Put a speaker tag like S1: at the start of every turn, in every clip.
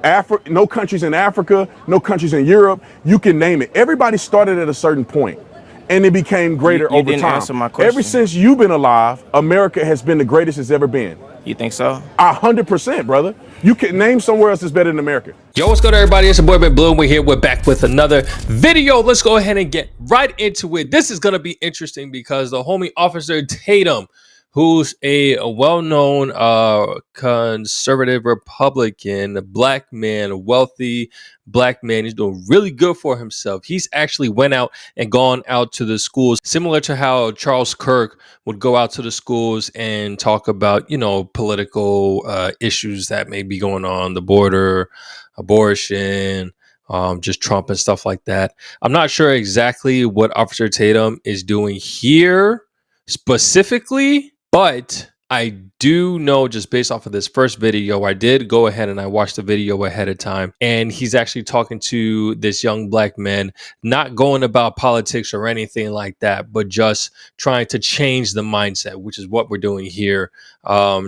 S1: No countries in Africa, no countries in Europe. You can name it. Everybody started at a certain point, and it became greater
S2: You
S1: over
S2: didn't
S1: time.
S2: answer my question.
S1: Ever since you've been alive, America has been the greatest it's ever been.
S2: You think so?
S1: 100%, brother. You can name somewhere else that's better than America.
S3: Yo, what's good, everybody? It's your boy Bleu, and we're here. We're back with another video. Let's go ahead and get right into it. This is gonna be interesting because the homie Officer Tatum, who's a well-known conservative Republican, a black man, a wealthy black man, he's doing really good for himself. He's actually went out and gone out to the schools, similar to how Charles Kirk would go out to the schools and talk about, you know, political issues that may be going on the border, abortion, just Trump and stuff like that. I'm not sure exactly what Officer Tatum is doing here specifically, but I do know, just based off of this first video, I did go ahead and I watched the video ahead of time, and he's actually talking to this young black man, not going about politics or anything like that, but just trying to change the mindset, which is what we're doing here.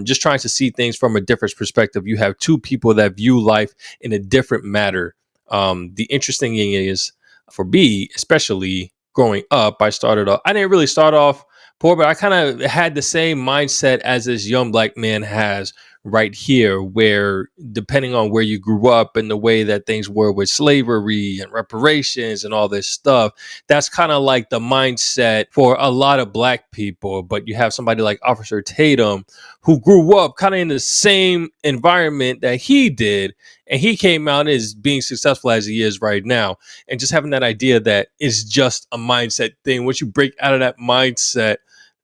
S3: Just trying to see things from a different perspective. You have two people that view life in a different manner. The interesting thing is, for me, especially growing up, I didn't really start off poor, but I kind of had the same mindset as this young black man has right here, where depending on where you grew up and the way that things were with slavery and reparations and all this stuff, that's kind of like the mindset for a lot of black people. But you have somebody like Officer Tatum, who grew up kind of in the same environment that he did, and he came out as being successful as he is right now. And just having that idea that it's just a mindset thing. Once you break out of that mindset,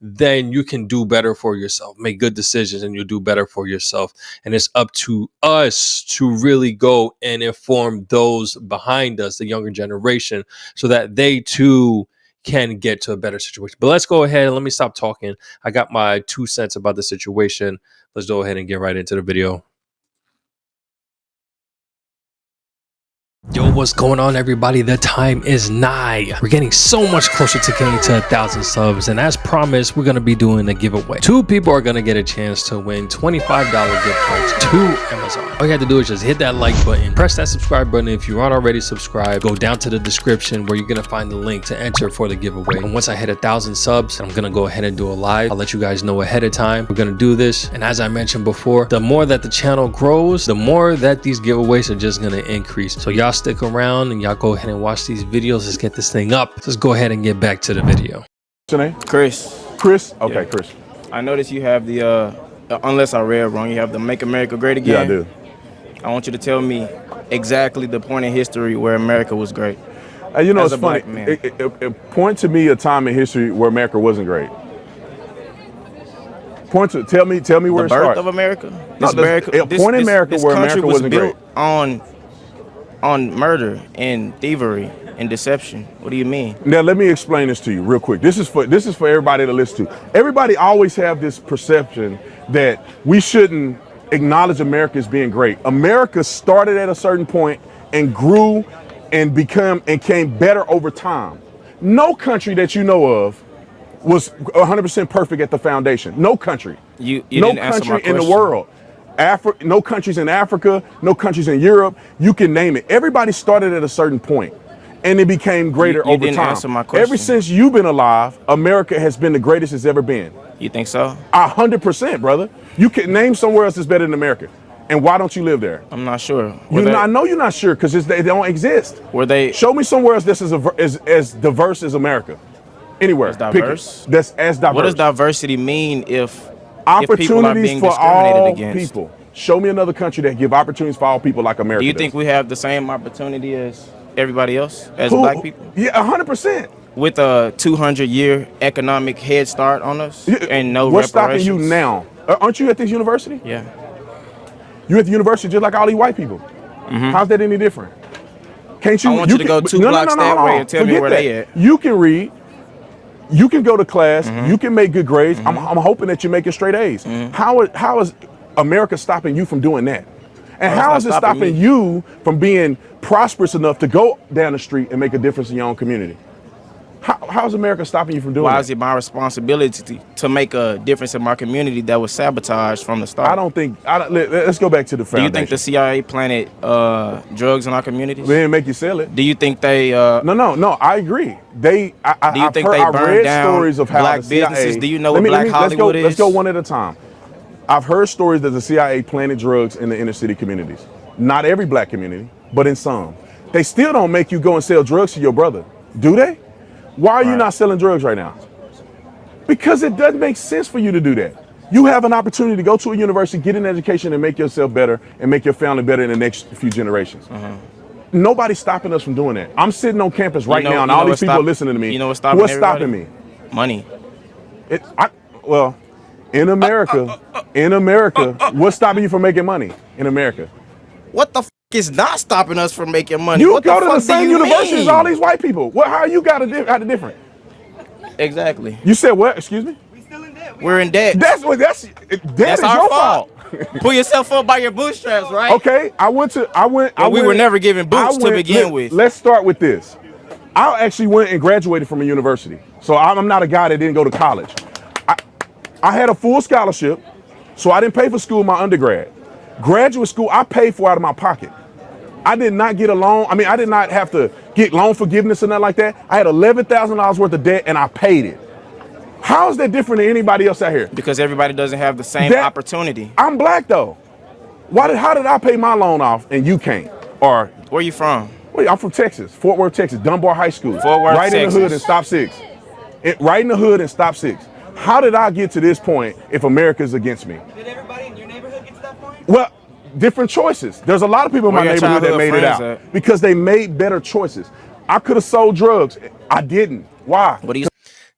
S3: then you can do better for yourself, make good decisions, and you'll do better for yourself. And it's up to us to really go and inform those behind us, the younger generation, so that they too can get to a better situation. But let's go ahead and let me stop talking. I got my 2 cents about the situation. Let's go ahead and get right into the video. Yo, what's going on, everybody? The time is nigh. We're getting so much closer to getting to 1,000 subs, and as promised, we're going to be doing a giveaway. 2 people are going to get a chance to win $25 gift cards to Amazon. All you have to do is just hit that like button, press that subscribe button if you aren't already subscribed, go down to the description where you're going to find the link to enter for the giveaway. And once I hit 1,000 subs, I'm going to go ahead and do a live. I'll let you guys know ahead of time. We're going to do this, and as I mentioned before, the more that the channel grows, the more that these giveaways are just going to increase. So y'all stick around and y'all go ahead and watch these videos. Let's get this thing up. Let's go ahead and get back to the video.
S1: What's your name?
S2: Chris.
S1: Chris? Okay, yeah. Chris.
S2: I noticed you have the, unless I read wrong, you have the Make America Great Again.
S1: Yeah, I do.
S2: I want you to tell me exactly the point in history where America was great.
S1: You know, it's funny. Point to me a time in history where America wasn't great. Tell me where it starts.
S2: The birth of America?
S1: Point in America where America wasn't great.
S2: On murder and thievery and deception. What do you mean?
S1: Now let me explain this to you real quick. This is for everybody to listen to. Everybody always have this perception that we shouldn't acknowledge America as being great. America started at a certain point and grew and came better over time. No country that you know of was 100% perfect at the foundation. No country.
S2: You
S1: no
S2: didn't answer my
S1: country in the
S2: question.
S1: world. No countries in Africa, no countries in Europe. You can name it. Everybody started at a certain point, and it became greater over
S2: didn't
S1: time.
S2: Answer my question.
S1: Ever since you've been alive, America has been the greatest it's ever been.
S2: You think so?
S1: 100%, brother. You can name somewhere else that's better than America. And why don't you live there?
S2: I'm not sure.
S1: I know you're not sure because they don't exist. Show me somewhere else that's as diverse as America. Anywhere.
S2: As diverse?
S1: That's as diverse.
S2: What does diversity mean if
S1: opportunities
S2: are being
S1: for
S2: discriminated
S1: all
S2: against?
S1: People. Show me another country that give opportunities for all people like America.
S2: Do you think we have the same opportunity as everybody else, as black people?
S1: Yeah, 100%.
S2: With a 200-year economic head start on us and no
S1: What's
S2: reparations?
S1: stopping you now? Aren't you at this university?
S2: Yeah.
S1: You're at the university just like all these white people. Mm-hmm. How's that any different? Can't you?
S2: I want you to go 2 blocks that way and tell me where they at.
S1: You can read. You can go to class. Mm-hmm. You can make good grades. Mm-hmm. I'm hoping that you're making straight A's. Mm-hmm. How is America stopping you from doing that? And how is it stopping you from being prosperous enough to go down the street and make a difference in your own community? How's America stopping you from doing
S2: Why
S1: that?
S2: is it my responsibility to make a difference in my community that was sabotaged from the start?
S1: I don't think. Let's go back to the
S2: Do
S1: foundation.
S2: you think the CIA planted drugs in our communities?
S1: They didn't make you sell it.
S2: Do you think they?
S1: No. I agree. I've read stories of how
S2: black
S1: the CIA,
S2: businesses? Do you know what Black Hollywood is?
S1: Let's go one at a time. I've heard stories that the CIA planted drugs in the inner city communities. Not every black community, but in some. They still don't make you go and sell drugs to your brother, do they? Why are you not selling drugs right now? Because it doesn't make sense for you to do that. You have an opportunity to go to a university, get an education, and make yourself better and make your family better in the next few generations. Nobody's stopping us from doing that. I'm sitting on campus right now, and all these people are listening to me.
S2: You know what's stopping
S1: What's stopping me?
S2: Money.
S1: In America, what's stopping you from making money in America?
S2: What the f is not stopping us from making money?
S1: You
S2: what
S1: go
S2: the
S1: to the same university as
S2: mean?
S1: all these white people. How you got it different?
S2: Exactly.
S1: You said what? Excuse me?
S2: We're in debt.
S1: That's
S2: our
S1: your fault.
S2: Pull yourself up by your bootstraps, right?
S1: Okay,
S2: we were never given boots to begin with.
S1: Let's start with this. I actually went and graduated from a university. So I'm not a guy that didn't go to college. I had a full scholarship, so I didn't pay for school in my undergrad. Graduate school, I paid for out of my pocket. I did not get a loan. I mean, I did not have to get loan forgiveness or nothing like that. I had $11,000 worth of debt and I paid it. How is that different than anybody else out here?
S2: Because everybody doesn't have the same opportunity.
S1: I'm black though. How did I pay my loan off and you can't? Or
S2: where you from?
S1: Well, I'm from Texas, Fort Worth, Texas, Dunbar High School.
S2: Fort Worth,
S1: right
S2: Texas.
S1: In the hood and stop six. Right in the hood and stop six. How did I get to this point if America's against me?
S4: Did everybody in your neighborhood get to that point?
S1: Well, different choices. There's a lot of people in my neighborhood that made it out because they made better choices. I could have sold drugs. I didn't. Why?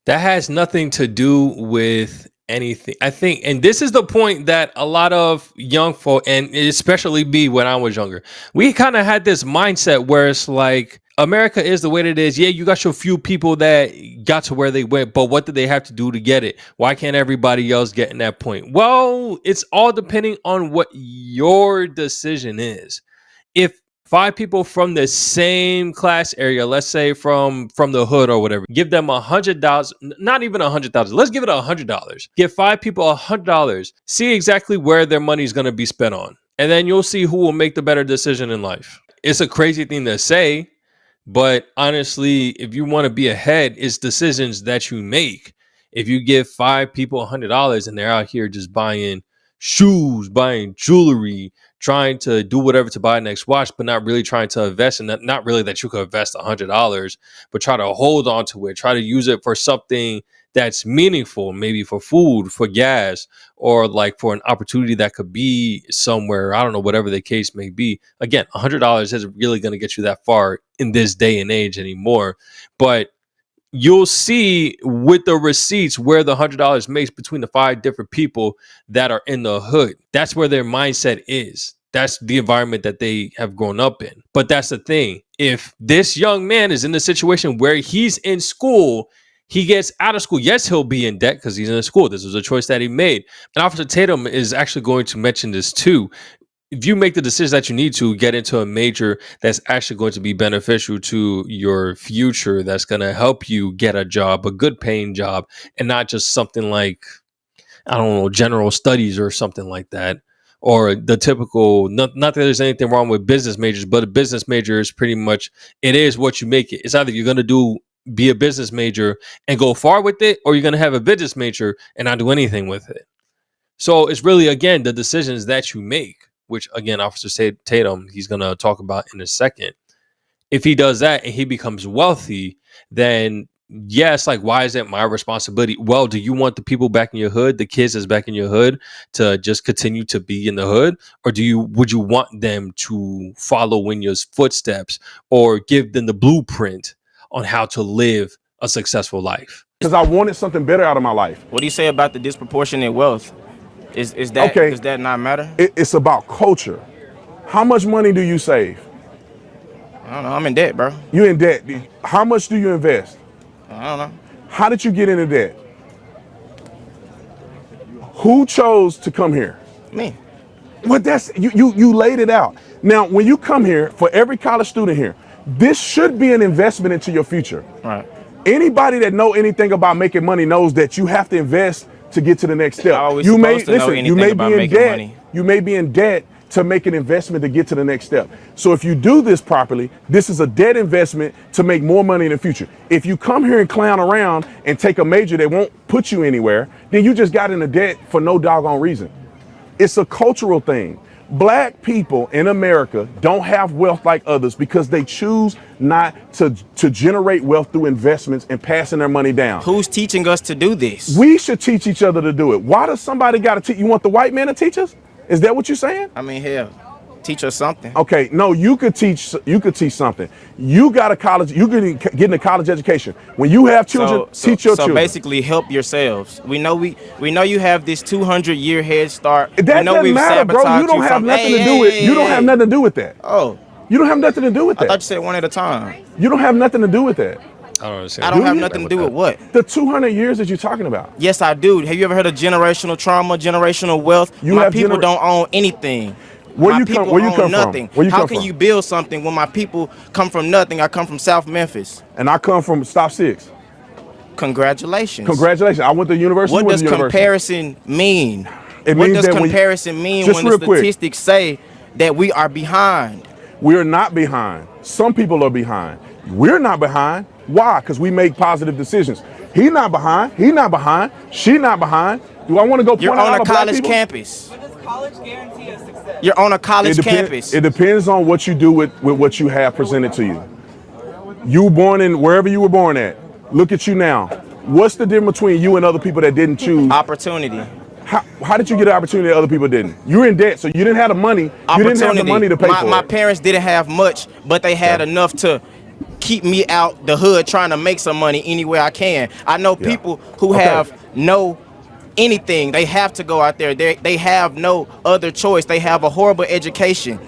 S3: That has nothing to do with anything. I think, and this is the point that a lot of young folk, and especially me when I was younger, we kind of had this mindset where it's like, America is the way that it is. Yeah, you got your few people that got to where they went, but what did they have to do to get it? Why can't everybody else get in that point? Well, it's all depending on what your decision is. If 5 people from the same class area, let's say from the hood or whatever, give them $100, not even $100,000. Let's give it $100. Give 5 people $100. See exactly where their money is going to be spent on, and then you'll see who will make the better decision in life. It's a crazy thing to say, but honestly, if you want to be ahead, it's decisions that you make. If you give 5 people $100 and they're out here just buying shoes, buying jewelry, trying to do whatever to buy a next watch, but not really trying to invest in that, not really that you could invest $100, but try to hold on to it, try to use it for something that's meaningful, maybe for food, for gas, or like for an opportunity that could be somewhere, I don't know, whatever the case may be. Again, $100 isn't really going to get you that far in this day and age anymore, but you'll see with the receipts where the $100 makes between the 5 different people that are in the hood. That's where their mindset is. That's the environment that they have grown up in. But that's the thing. If this young man is in the situation where he's in school, he gets out of school. Yes, he'll be in debt because he's in school. This was a choice that he made. And Officer Tatum is actually going to mention this too. If you make the decision that you need to get into a major that's actually going to be beneficial to your future, that's going to help you get a job, a good paying job, and not just something like, I don't know, general studies or something like that. Or the typical, not that there's anything wrong with business majors, but a business major is pretty much, it is what you make it. It's either you're going to be a business major and go far with it, or you're going to have a business major and not do anything with it. So it's really, again, the decisions that you make, which again, Officer Tatum, he's going to talk about in a second. If he does that and he becomes wealthy, then yes, like, why is it my responsibility? Well, do you want the people back in your hood, the kids that's back in your hood, to just continue to be in the hood? Or would you want them to follow in your footsteps or give them the blueprint on how to live a successful life?
S1: Because I wanted something better out of my life.
S2: What do you say about the disproportionate wealth? Is that okay? Does that not matter?
S1: It's about culture. How much money do you save?
S2: I don't know. I'm in debt, bro.
S1: You in debt. How much do you invest?
S2: I don't know.
S1: How did you get into debt? Who chose to come here?
S2: Me.
S1: Well, that's you laid it out. Now, when you come here, for every college student here, this should be an investment into your future.
S2: Right.
S1: Anybody that know anything about making money knows that you have to invest to get to the next step.
S2: Always
S1: You may
S2: supposed to know
S1: listen. You
S2: anything
S1: may
S2: about
S1: be in
S2: making
S1: debt.
S2: money.
S1: You may be in debt to make an investment to get to the next step. So if you do this properly, this is a debt investment to make more money in the future. If you come here and clown around and take a major that won't put you anywhere, then you just got into debt for no doggone reason. It's a cultural thing. Black people in America don't have wealth like others because they choose not to generate wealth through investments and passing their money down.
S2: Who's teaching us to do this?
S1: We should teach each other to do it. Why does somebody got to teach? You want the white man to teach us? Is that what you're saying?
S2: I mean, hell, teach us something.
S1: Okay, no, you could teach. You could teach something. You got a college. You could get in a college education. When you have children, teach your
S2: so
S1: children.
S2: basically, help yourselves. We know you have this 200-year head start.
S1: That
S2: we know
S1: doesn't matter, bro. You don't have nothing to do with. You don't have nothing to do with that.
S2: Oh,
S1: You don't have nothing to do with
S2: I thought
S1: that.
S2: you said one at a time.
S1: You don't have nothing to do with that.
S3: I don't understand.
S2: I don't have
S1: you?
S2: nothing to do with what?
S1: The 200 years that you're talking about.
S2: Yes, I do. Have you ever heard of generational trauma, generational wealth?
S1: You
S2: My
S1: have
S2: people
S1: gener-
S2: don't own anything.
S1: Where
S2: My
S1: you
S2: people
S1: come? Where you
S2: own
S1: come
S2: nothing.
S1: from? Where you
S2: How
S1: come
S2: can
S1: from?
S2: you build something when my people come from nothing? I come from South Memphis.
S1: And I come from Stop 6.
S2: Congratulations.
S1: Congratulations. I went to university.
S2: What
S1: went
S2: does
S1: to university.
S2: comparison mean?
S1: It
S2: What
S1: means
S2: does
S1: that when-
S2: comparison mean
S1: Just
S2: when the
S1: real quick.
S2: statistics say that we are behind?
S1: We're not behind. Some people are behind. We're not behind. Why? Because we make positive decisions. He not behind. He not behind. She not behind. Do I want to go point
S2: You're
S1: out
S2: on
S1: all
S2: a
S1: the black
S2: college
S1: people?
S2: campus.
S4: But does college guarantee us success?
S2: You're on a college
S1: It
S2: campus.
S1: It depends on what you do with what you have presented to you. You were born in wherever you were born at. Look at you now. What's the difference between you and other people that didn't choose?
S2: Opportunity.
S1: How did you get an opportunity that other people didn't? You were in debt, so you didn't have the money. You didn't have the money to pay for
S2: my
S1: it.
S2: parents didn't have much, but they had
S1: Yeah.
S2: enough to keep me out the hood trying to make some money any way I can. I know
S1: Yeah.
S2: people who
S1: Okay.
S2: have no anything. They have to go out there. They have no other choice. They have a horrible education.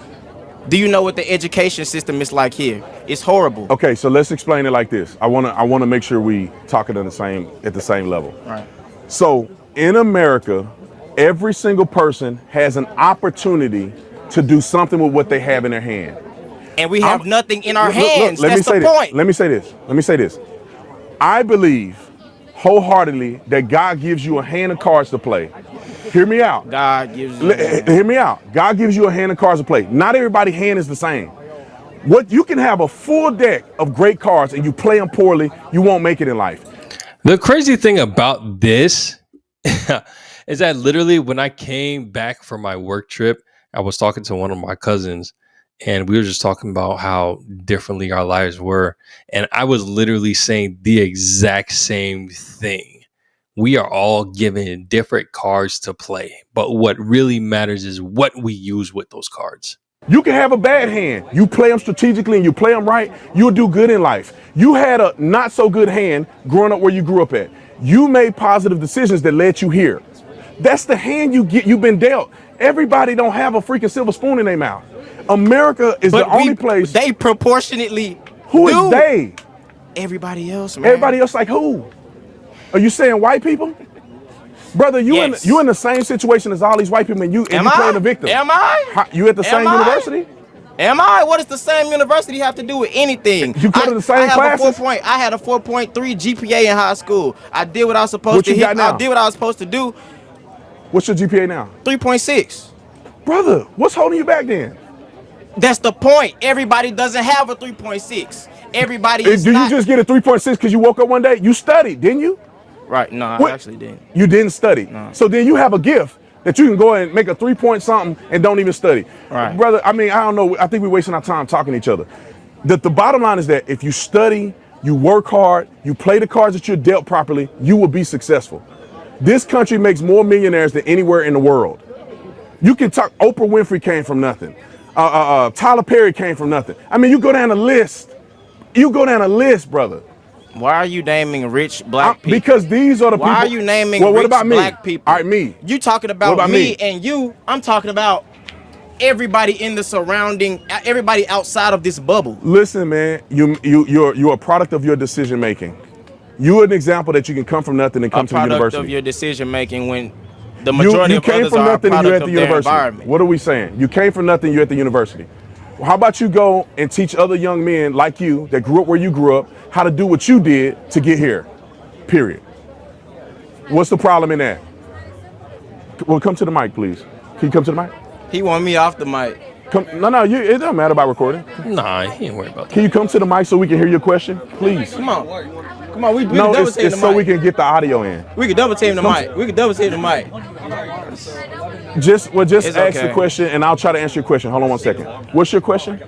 S2: Do you know what the education system is like here? It's horrible.
S1: Okay, so let's explain it like this. I wanna make sure we talking at the same level.
S2: Right.
S1: So in America, every single person has an opportunity to do something with what they have in their hand.
S2: And we have nothing in our
S1: Look,
S2: hands.
S1: let me
S2: That's
S1: say
S2: the
S1: this.
S2: point.
S1: Let me say this. I believe wholeheartedly that God gives you a hand of cards to play. Hear me out.
S2: God gives you
S1: Hear me out. God gives you a hand of cards to play. Not everybody's hand is the same. What you can have a full deck of great cards and you play them poorly, you won't make it in life.
S3: The crazy thing about this is that literally when I came back from my work trip, I was talking to one of my cousins and we were just talking about how differently our lives were. And I was literally saying the exact same thing. We are all given different cards to play, but what really matters is what we use with those cards.
S1: You can have a bad hand. You play them strategically and you play them right, you'll do good in life. You had a not so good hand growing up where you grew up at. You made positive decisions that led you here. That's the hand you've been dealt. Everybody don't have a freaking silver spoon in their mouth. America is the only place.
S2: They proportionately
S1: Who
S2: do.
S1: is they?
S2: Everybody else, man.
S1: Everybody else like who? Are you saying white people? Brother,
S2: Yes.
S1: you in the same situation as all these white people and you
S2: Am
S1: playing
S2: I?
S1: the victim.
S2: Am I?
S1: You at the same
S2: Am I?
S1: university?
S2: Am I? What does the same university have to do with anything?
S1: You go to the same
S2: I have
S1: classes?
S2: I had a 4.3 GPA in high school. I did what I was supposed
S1: What
S2: to
S1: you
S2: hit.
S1: got now?
S2: I did what I was supposed to do.
S1: What's your GPA now?
S2: 3.6.
S1: Brother, what's holding you back then?
S2: That's the point. Everybody doesn't have a 3.6. Everybody is
S1: Did
S2: not.
S1: you just get a 3.6 because you woke up one day? You studied, didn't you?
S2: Right. No, I
S1: What?
S2: actually didn't.
S1: You didn't study.
S2: No.
S1: So then you have a gift that you can go and make a 3-point something and don't even study.
S2: Right.
S1: Brother, I mean, I don't know. I think we're wasting our time talking to each other. The bottom line is that if you study, you work hard, you play the cards that you're dealt properly, you will be successful. This country makes more millionaires than anywhere in the world. You can talk, Oprah Winfrey came from nothing. Tyler Perry came from nothing. I mean, you go down the list. You go down the list, brother.
S2: Why are you naming rich black people?
S1: Because these are the people.
S2: Why are you naming
S1: well, what
S2: rich
S1: about me?
S2: black people?
S1: All right, me.
S2: You talking
S1: What
S2: about
S1: about
S2: me
S1: me?
S2: and you. I'm talking about everybody in the surrounding, everybody outside of this bubble.
S1: Listen, man, you're a product of your decision making. You're an example that you can come from nothing and come
S2: A
S1: to the
S2: product
S1: university.
S2: of your decision making when the majority
S1: you
S2: of
S1: came
S2: others
S1: from
S2: are a
S1: nothing and you're
S2: product
S1: at the
S2: of their
S1: university.
S2: environment.
S1: What are we saying? You came from nothing, you're at the university. How about you go and teach other young men like you that grew up where you grew up how to do what you did to get here? Period. What's the problem in that? Well, come to the mic, please. Can you come to the mic?
S2: He want me off the mic.
S1: No, it doesn't matter about recording.
S3: Nah, he ain't worried about that.
S1: Can you come to the mic so we can hear your question, please?
S2: Come on. We
S1: No,
S2: can double team the
S1: it's so
S2: mic.
S1: we can get the audio in.
S2: We can double team the mic.
S1: Just
S2: It's
S1: ask
S2: okay.
S1: the question, and I'll try to answer your question. Hold on one second. What's your question?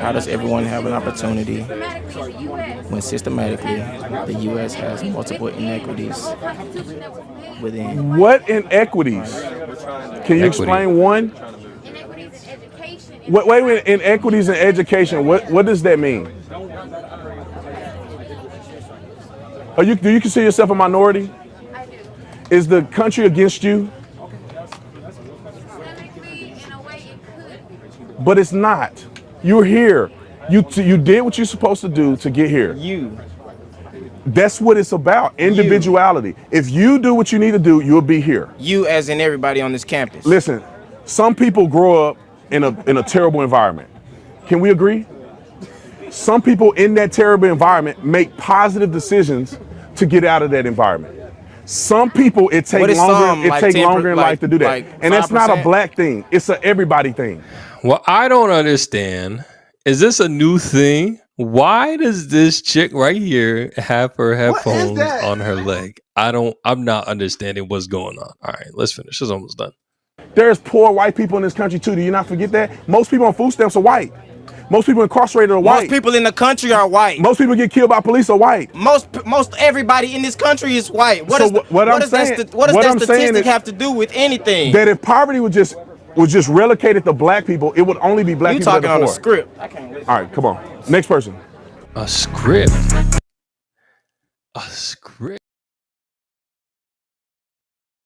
S2: How does everyone have an opportunity when systematically the U.S. has multiple inequities within?
S1: What inequities? Can you explain one?
S5: Inequities in education.
S1: Wait, inequities in education. What does that mean? Do you consider yourself a minority?
S5: I do.
S1: Is the country against you?
S5: Systemically, in a way, it could.
S1: But it's not. You're here. You did what you're supposed to do to get here.
S2: You.
S1: That's what it's about. Individuality. If you do what you need to do, you'll be here.
S2: You as in everybody on this campus.
S1: Listen, some people grow up in a terrible environment. Can we agree? Some people in that terrible environment make positive decisions to get out of that environment. Some people it
S2: What
S1: takes
S2: is some,
S1: longer. It
S2: like
S1: takes
S2: 10%,
S1: longer in life to do that,
S2: like
S1: and that's not a
S2: 5%?
S1: black thing. It's a everybody thing.
S3: What I don't understand is this a new thing? Why does this chick right here have her headphones on her leg? I'm not understanding what's going on. All right, let's finish. It's almost done.
S1: There's poor white people in this country too. Do you not forget that? Most people on food stamps are white. Most people incarcerated are white.
S2: Most people in the country are white.
S1: Most people get killed by police are white.
S2: Most everybody in this country is white. What
S1: So
S2: does
S1: what I'm
S2: that
S1: saying-
S2: statistic
S1: what I'm saying is
S2: have to do with anything?
S1: That if poverty was just relegated to black people, it would only be black
S2: You
S1: people that
S2: talking
S1: are
S2: on a
S1: poor.
S2: script? I can't listen.
S1: All right, come on. Next person.
S3: A script. A script.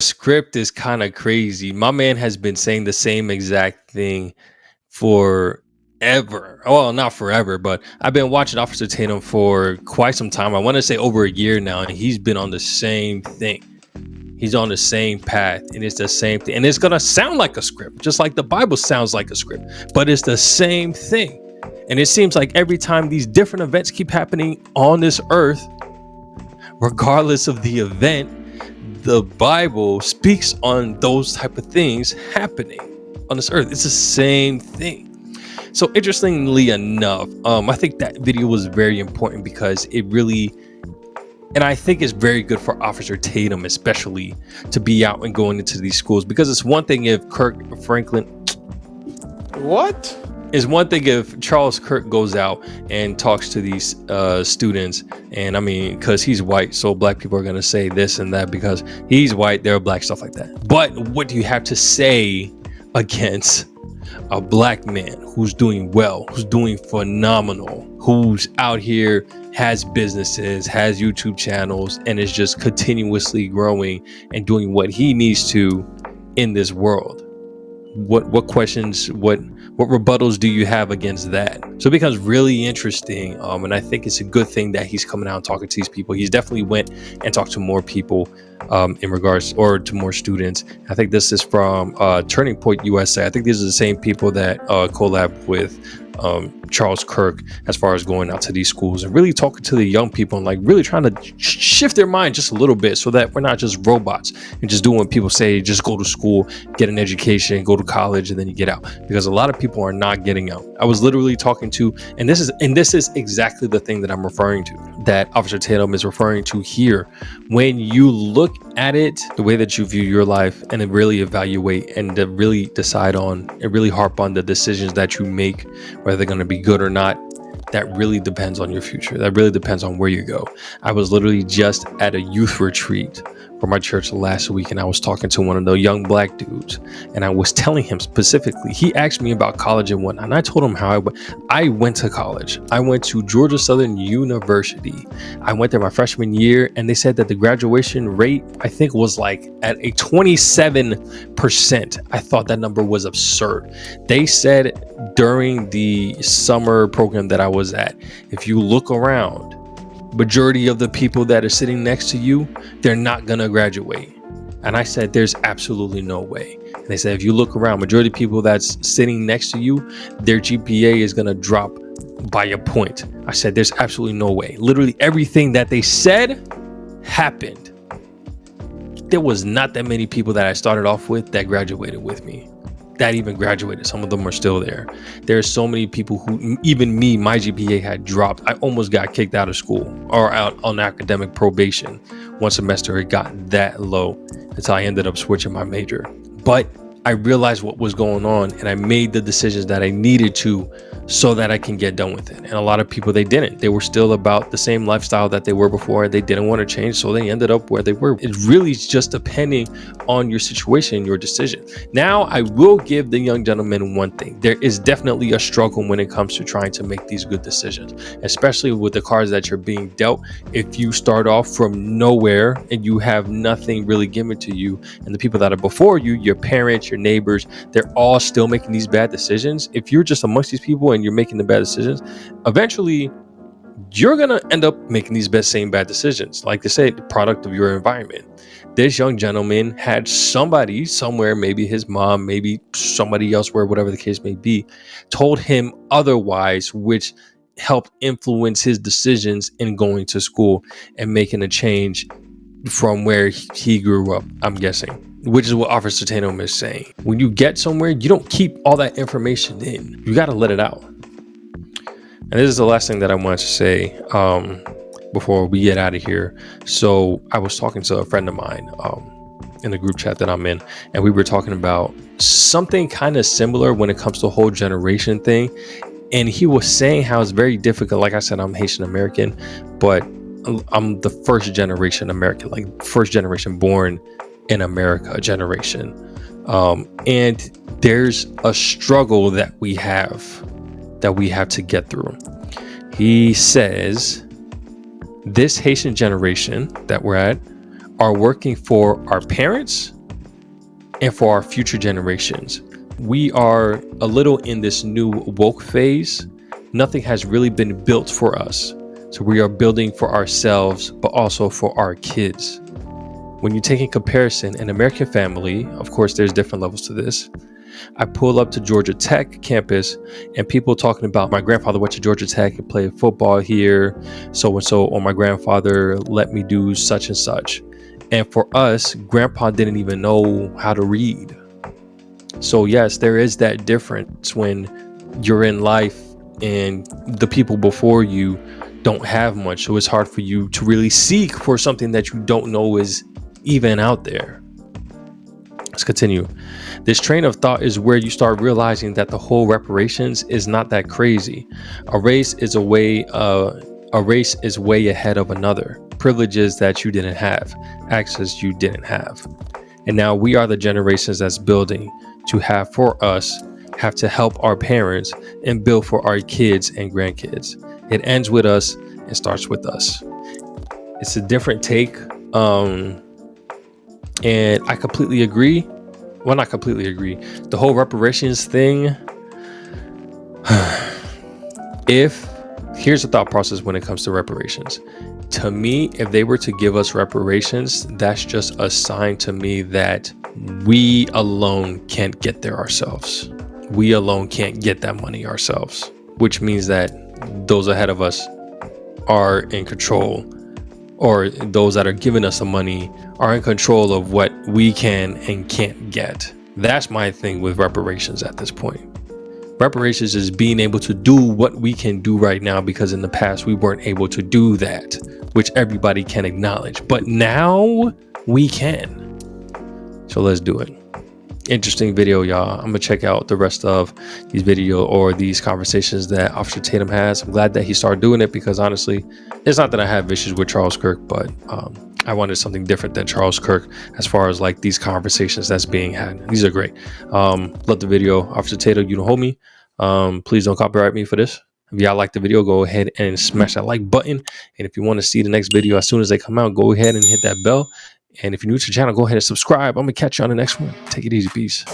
S3: Script is kind of crazy. My man has been saying the same exact thing forever. Well, not forever, but I've been watching Officer Tatum for quite some time. I want to say over a year now, and he's been on the same thing. He's on the same path, and it's the same thing. And it's going to sound like a script, just like the Bible sounds like a script, but it's the same thing. And it seems like every time these different events keep happening on this earth, regardless of the event, the Bible speaks on those type of things happening on this earth. It's the same thing. So interestingly enough, I think that video was very important because it really, and I think it's very good for Officer Tatum, especially to be out and going into these schools, because it's one thing if Kirk Franklin,
S6: What?
S3: it's one thing if Charles Kirk goes out and talks to these students, and I mean, because he's white, so black people are going to say this and that because he's white, they're black, stuff like that. But what do you have to say against a black man who's doing well, who's doing phenomenal, who's out here, has businesses, has YouTube channels, and is just continuously growing and doing what he needs to in this world? What questions, what rebuttals do you have against that? So it becomes really interesting, and I think it's a good thing that he's coming out and talking to these people. He's definitely went and talked to more people in regards, or to more students. I think this is from Turning Point USA. I think these are the same people that collab with Charles Kirk as far as going out to these schools and really talking to the young people and like really trying to shift their mind just a little bit so that we're not just robots and just doing what people say, just go to school, get an education, go to college, and then you get out. Because a lot of people are not getting out. I was literally talking to, and this is exactly the thing that I'm referring to, that Officer Tatum is referring to here. When you look at it, the way that you view your life, and then really evaluate and to really decide on and really harp on the decisions that you make, whether they're going to be good or not, that really depends on your future. That really depends on where you go. I was literally just at a youth retreat for my church last week, and I was talking to one of the young black dudes, and I was telling him specifically, he asked me about college and whatnot, and I told him how I went to college. I went to Georgia Southern University. I went there my freshman year, and they said that the graduation rate, I think, was like at a 27%. I thought that number was absurd. They said during the summer program that I was at, if you look around, majority of the people that are sitting next to you, they're not gonna graduate. And I said, there's absolutely no way. And they said, if you look around, majority of people that's sitting next to you, their GPA is going to drop by a point. I said, there's absolutely no way. Literally everything that they said happened. There was not that many people that I started off with that graduated with me, that even graduated. Some of them are still there. There's so many people who, even me, my GPA had dropped. I almost got kicked out of school or out on academic probation. One semester it got that low until I ended up switching my major. But I realized what was going on, and I made the decisions that I needed to so that I can get done with it. And a lot of people, they didn't. They were still about the same lifestyle that they were before. They didn't want to change, so they ended up where they were. It really is just depending on your situation, your decision. Now, I will give the young gentleman one thing. There is definitely a struggle when it comes to trying to make these good decisions, especially with the cards that you're being dealt. If you start off from nowhere and you have nothing really given to you, and the people that are before you, your parents, your neighbors, they're all still making these bad decisions. If you're just amongst these people and you're making the bad decisions, eventually you're gonna end up making these same bad decisions. Like they say, the product of your environment. This young gentleman had somebody somewhere, maybe his mom, maybe somebody elsewhere, whatever the case may be, told him otherwise, which helped influence his decisions in going to school and making a change from where he grew up, I'm guessing, which is what Officer Tatum is saying. When you get somewhere, you don't keep all that information in. You got to let it out. And this is the last thing that I wanted to say before we get out of here. So I was talking to a friend of mine in the group chat that I'm in, and we were talking about something kind of similar when it comes to the whole generation thing. And he was saying how it's very difficult. Like I said, I'm Haitian American, but I'm the first generation American, like first generation born in America generation. And there's a struggle that we have to get through. He says this Haitian generation that we're at are working for our parents and for our future generations. We are a little in this new woke phase. Nothing has really been built for us. So we are building for ourselves, but also for our kids. When you take in comparison an American family, of course, there's different levels to this. I pull up to Georgia Tech campus and people talking about my grandfather went to Georgia Tech and played football here, so-and-so, or my grandfather let me do such and such. And for us, grandpa didn't even know how to read. So yes, there is that difference when you're in life and the people before you don't have much. So it's hard for you to really seek for something that you don't know is even out there. Let's continue. This train of thought is where you start realizing that the whole reparations is not that crazy. A race is way ahead of another. Privileges that you didn't have, access you didn't have. And now we are the generations that's building to have for us, have to help our parents and build for our kids and grandkids. It ends with us and starts with us. It's a different take. And I completely agree. Well, not completely agree. The whole reparations thing. Here's the thought process when it comes to reparations. To me, if they were to give us reparations, that's just a sign to me that we alone can't get there ourselves. We alone can't get that money ourselves, which means that those ahead of us are in control, or those that are giving us the money are in control of what we can and can't get. That's my thing with reparations at this point. Reparations is being able to do what we can do right now, because in the past we weren't able to do that, which everybody can acknowledge. But now we can. So let's do it. Interesting video, y'all. I'm gonna check out the rest of these video or these conversations that Officer Tatum has. I'm glad that he started doing it, because honestly, it's not that I have issues with Charles Kirk, but I wanted something different than Charles Kirk as far as like these conversations that's being had. These are great. Love the video. Officer Tatum, you don't hold me. Please don't copyright me for this. If y'all like the video, go ahead and smash that like button. And if you want to see the next video as soon as they come out, go ahead and hit that bell. And if you're new to the channel, go ahead and subscribe. I'm gonna catch you on the next one. Take it easy. Peace.